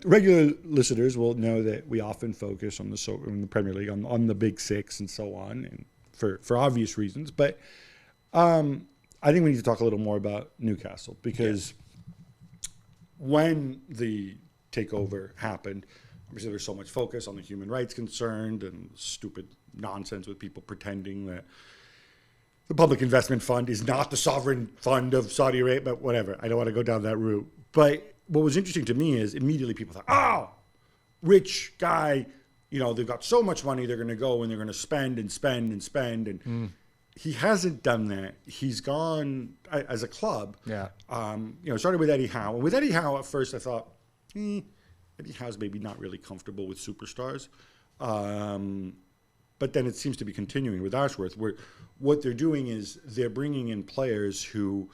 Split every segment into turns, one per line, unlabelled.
Regular listeners will know that we often focus on in the Premier League on the Big Six and so on, and for obvious reasons. But I think we need to talk a little more about Newcastle because when the takeover happened, obviously there's so much focus on the human rights concerned and stupid nonsense with people pretending that the Public Investment Fund is not the sovereign fund of Saudi Arabia, but whatever. I don't want to go down that route. But what was interesting to me is immediately people thought, oh, rich guy, they've got so much money, they're going to go and they're going to spend and spend and spend. And he hasn't done that. He's gone as a club. Yeah. Started with Eddie Howe. And with Eddie Howe, at first I thought, Eddie Howe's maybe not really comfortable with superstars. But then it seems to be continuing with Ashworth, where what they're doing is they're bringing in players who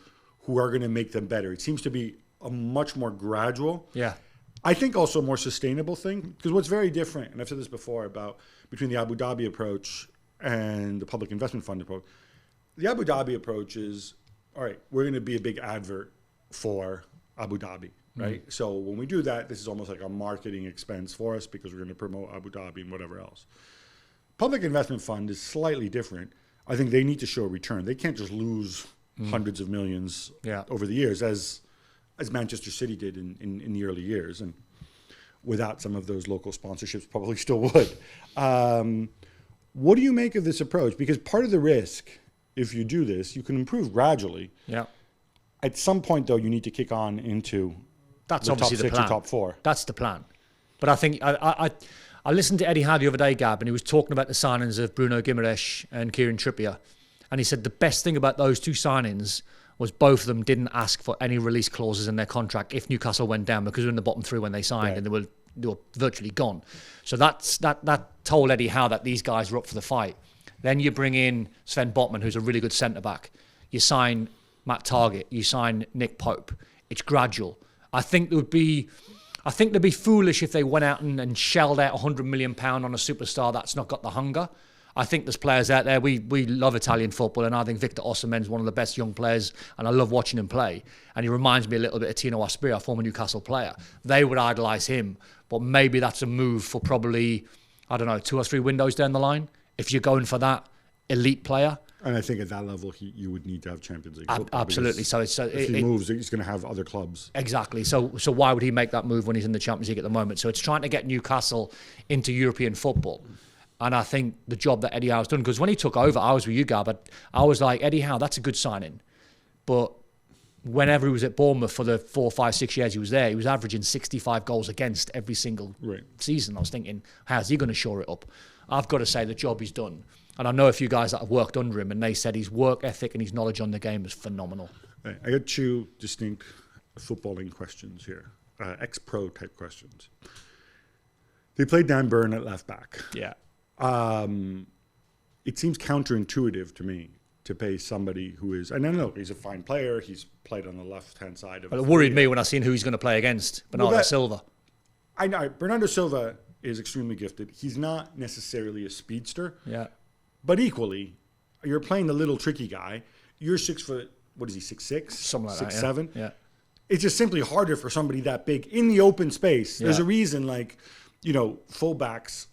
are going to make them better. It seems to be a much more gradual, I think also a more sustainable thing. Because what's very different, and I've said this before between the Abu Dhabi approach and the Public Investment Fund approach. The Abu Dhabi approach is, all right, we're going to be a big advert for Abu Dhabi, right? So when we do that, this is almost like a marketing expense for us because we're going to promote Abu Dhabi and whatever else. Public Investment Fund is slightly different. I think they need to show a return. They can't just lose hundreds of millions over the years as Manchester City did in the early years, and without some of those local sponsorships probably still would. What do you make of this approach? Because part of the risk, if you do this, you can improve gradually. Yeah. At some point, though, you need to kick on into
that's
the
obviously
top
the
6
plan.
or top 4.
That's the plan. But I think I listened to Eddie Howe the other day, Gab, and he was talking about the signings of Bruno Guimaraes and Kieran Trippier. And he said the best thing about those two signings was both of them didn't ask for any release clauses in their contract if Newcastle went down, because they were in the bottom 3 when they signed, and they were virtually gone. So that told Eddie Howe that these guys were up for the fight. Then you bring in Sven Botman, who's a really good centre-back. You sign Matt Targett. You sign Nick Pope. It's gradual. I think they'd be foolish if they went out and shelled out £100 million on a superstar that's not got the hunger. I think there's players out there. We love Italian football, and I think Victor Osimhen's one of the best young players, and I love watching him play. And he reminds me a little bit of Tino Asprilla, a former Newcastle player. They would idolise him, but maybe that's a move for probably, 2 or 3 windows down the line. If you're going for that elite player.
And I think at that level, you would need to have Champions League football.
Absolutely. So
if he moves, he's going to have other clubs.
Exactly. So why would he make that move when he's in the Champions League at the moment? So it's trying to get Newcastle into European football. And I think the job that Eddie Howe's done, because when he took over, I was with you, Gab, I was like, Eddie Howe, that's a good signing. But whenever he was at Bournemouth for the 4, 5, 6 years he was there, he was averaging 65 goals against every single season. I was thinking, how's he going to shore it up? I've got to say the job he's done. And I know a few guys that have worked under him, and they said his work ethic and his knowledge on the game is phenomenal.
I got 2 distinct footballing questions here, ex-pro type questions. They played Dan Burn at left back.
Yeah.
It seems counterintuitive to me to pay somebody who is, and I know he's a fine player, he's played on the left-hand side of
Well, it worried me when I seen who he's going to play against, Bernardo Silva.
I know, Bernardo Silva is extremely gifted. He's not necessarily a speedster.
Yeah.
But equally, you're playing the little tricky guy. You're 6 foot, what is he, 6'6"?
Something like
6'7"?
Yeah.
It's just simply harder for somebody that big in the open space. There's a reason, fullbacks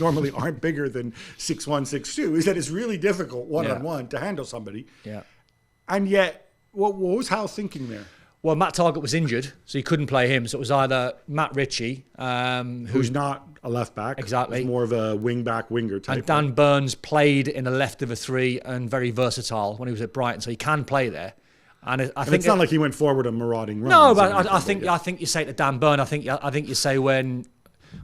normally aren't bigger than 6'1", 6'2", is that it's really difficult one-on-one to handle somebody. Yeah. And yet, what was Howe thinking there?
Well, Matt Targett was injured, so he couldn't play him. So it was either Matt Ritchie,
who's not a left back,
exactly,
he's more of a winger type.
And Dan Burns played in a left of a 3 and very versatile when he was at Brighton, so he can play there. And I think
it's not like he went forward a marauding run.
No, but I think you say to Dan Burn, I think you say when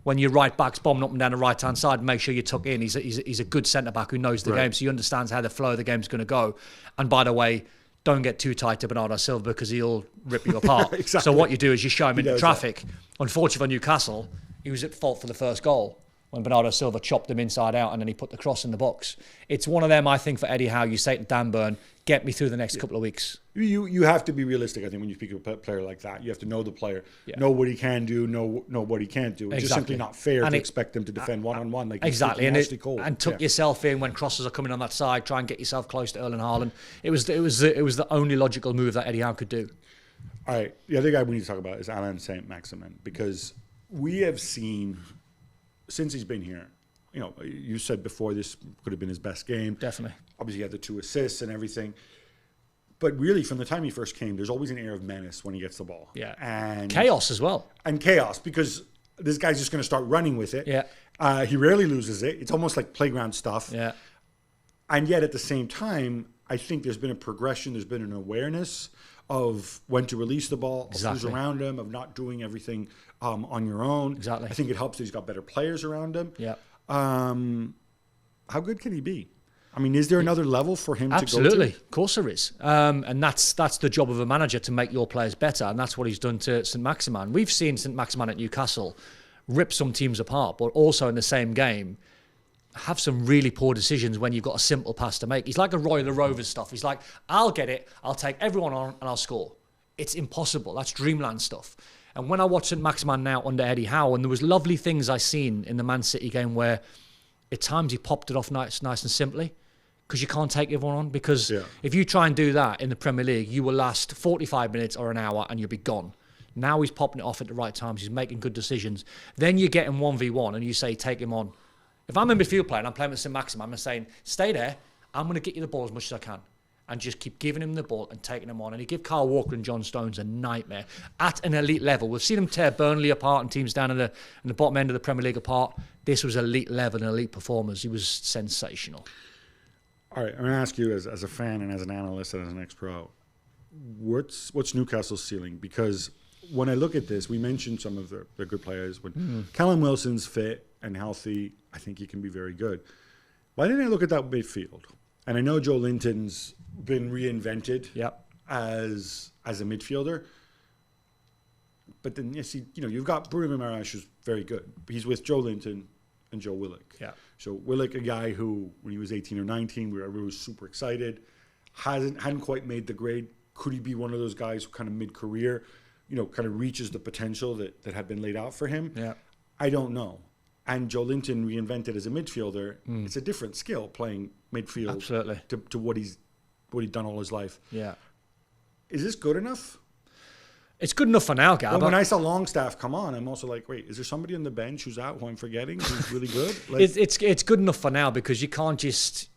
your right back's bombing up and down the right hand side, make sure you tuck in. He's a good centre back who knows the game, so he understands how the flow of the game's going to go. And by the way, don't get too tight to Bernardo Silva because he'll rip you apart. Exactly. So what you do is you show him into traffic. Unfortunately for Newcastle, he was at fault for the first goal when Bernardo Silva chopped him inside out and then he put the cross in the box. It's one of them, I think, for Eddie Howe. You say to Dan Burn, get me through the next couple of weeks.
You have to be realistic, I think, when you speak of a player like that. You have to know the player, know what he can do, know what he can't do. It's just simply not fair to expect them to defend one-on-one. Like
exactly, and tuck yourself in when crosses are coming on that side. Try and get yourself close to Erling Haaland. It was the only logical move that Eddie Howe could do.
All right. The other guy we need to talk about is Allan Saint-Maximin, because we have seen, since he's been here, you know, you said before this could have been his best game.
Definitely.
Obviously, he had the 2 assists and everything. But really, from the time he first came, there's always an air of menace when he gets the ball.
Yeah.
And
chaos as well.
And chaos, because this guy's just going to start running with it.
Yeah.
He rarely loses it. It's almost like playground stuff.
Yeah.
And yet, at the same time, I think there's been a progression. There's been an awareness of when to release the ball, of who's around him, of not doing everything on your own.
Exactly.
I think it helps that he's got better players around him.
Yeah.
How good can he be? I mean, is there another level for him to go to?
Absolutely. Of course there is. And that's the job of a manager, to make your players better. And that's what he's done to Saint-Maximin. We've seen Saint-Maximin at Newcastle rip some teams apart, but also in the same game have some really poor decisions when you've got a simple pass to make. He's like a Roy of the Rovers stuff. He's like, I'll get it, I'll take everyone on, and I'll score. It's impossible. That's dreamland stuff. And when I watch Saint-Maximin now under Eddie Howe, and there was lovely things I seen in the Man City game where at times he popped it off nice and simply, because you can't take everyone on. Because if you try and do that in the Premier League, you will last 45 minutes or an hour and you'll be gone. Now he's popping it off at the right times. He's making good decisions. Then you get him 1v1 and you say, take him on. If I'm a midfield player and I'm playing with Saint-Maximin, I'm saying, stay there. I'm going to get you the ball as much as I can. And just keep giving him the ball and taking him on. And he give Kyle Walker and John Stones a nightmare at an elite level. We've seen him tear Burnley apart and teams down in the bottom end of the Premier League apart. This was elite level and elite performers. He was sensational.
All right, I'm going to ask you as a fan and as an analyst and as an ex-pro, what's Newcastle's ceiling? Because when I look at this, we mentioned some of the good players. When Callum Wilson's fit and healthy, I think he can be very good. Why didn't I look at that midfield? And I know Joe Linton's been reinvented as a midfielder. But then, you've got Bruno Guimaraes, who's very good. He's with Joe Linton and Joe Willock.
Yeah.
So Willock, a guy who, when he was 18 or 19, everyone was super excited, hadn't quite made the grade. Could he be one of those guys who kind of mid-career, kind of reaches the potential that had been laid out for him?
Yeah.
I don't know. And Joe Linton reinvented as a midfielder. It's a different skill playing midfield.
Absolutely.
To what he'd done all his life.
Yeah. Is
this good enough?
It's good enough for now, Gab.
Well, when I saw Longstaff come on, I'm also like, wait, is there somebody on the bench who's out who I'm forgetting who's really good?
It's good enough for now, because you can't just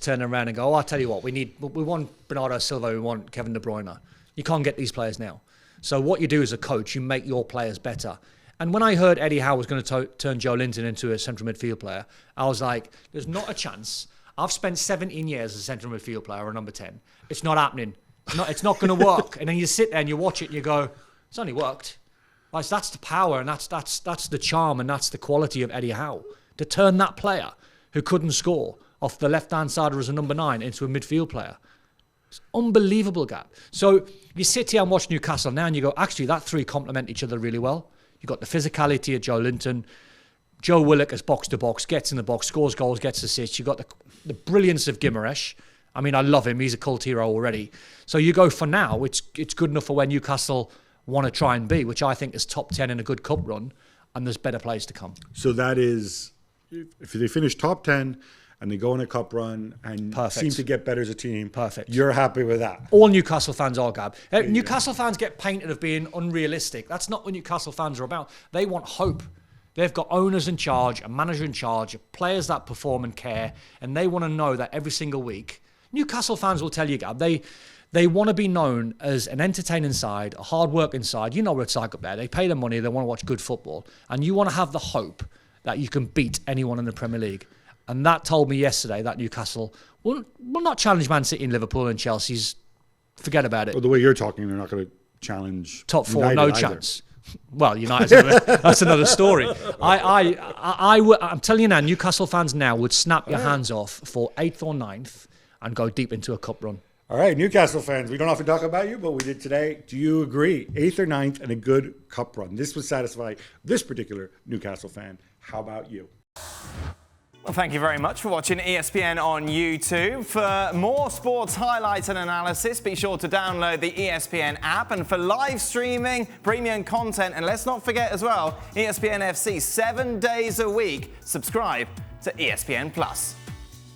turn around and go, oh, I'll tell you what, we want Bernardo Silva, we want Kevin De Bruyne. You can't get these players now. So what you do as a coach, you make your players better. And when I heard Eddie Howe was going to turn Joe Linton into a central midfield player, I was like, there's not a chance. I've spent 17 years as a central midfield player or number 10. It's not happening. It's not going to work. And then you sit there and you watch it and you go, it's only worked. Like, that's the power and that's the charm and that's the quality of Eddie Howe. To turn that player who couldn't score off the left-hand side as a number 9 into a midfield player. It's unbelievable, Gab. So you sit here and watch Newcastle now and you go, actually, that three complement each other really well. You've got the physicality of Joe Linton. Joe Willock as box-to-box, gets in the box, scores goals, gets assists. You've got the brilliance of Guimaraes. I mean, I love him. He's a cult hero already. So you go, for now, it's good enough for where Newcastle want to try and be, which I think is top 10 in a good cup run, and there's better players to come.
So that is, if they finish top 10 and they go on a cup run and seem to get better as a team, you're happy with that?
All Newcastle fans are, Gab. Newcastle fans get painted of being unrealistic. That's not what Newcastle fans are about. They want hope. They've got owners in charge, a manager in charge, players that perform and care, and they want to know that every single week. Newcastle fans will tell you, Gab, they want to be known as an entertaining side, a hard-working side. You know what it's like up there. They pay their money, they want to watch good football, and you want to have the hope that you can beat anyone in the Premier League. And that told me yesterday that Newcastle will not challenge Man City and Liverpool and Chelsea's. Forget about it.
Well, the way you're talking, they're not going to challenge
top 4,
United
no
either.
Chance. Well, United, that's another story. I'm telling you now, Newcastle fans now would snap your hands off for 8th or 9th and go deep into a cup run.
All right, Newcastle fans, we don't have to talk about you, but we did today. Do you agree? 8th or 9th and a good cup run. This would satisfy this particular Newcastle fan. How about you?
Well, thank you very much for watching ESPN on YouTube. For more sports highlights and analysis, be sure to download the ESPN app. And for live streaming, premium content, and let's not forget as well, ESPN FC 7 days a week. Subscribe to ESPN Plus.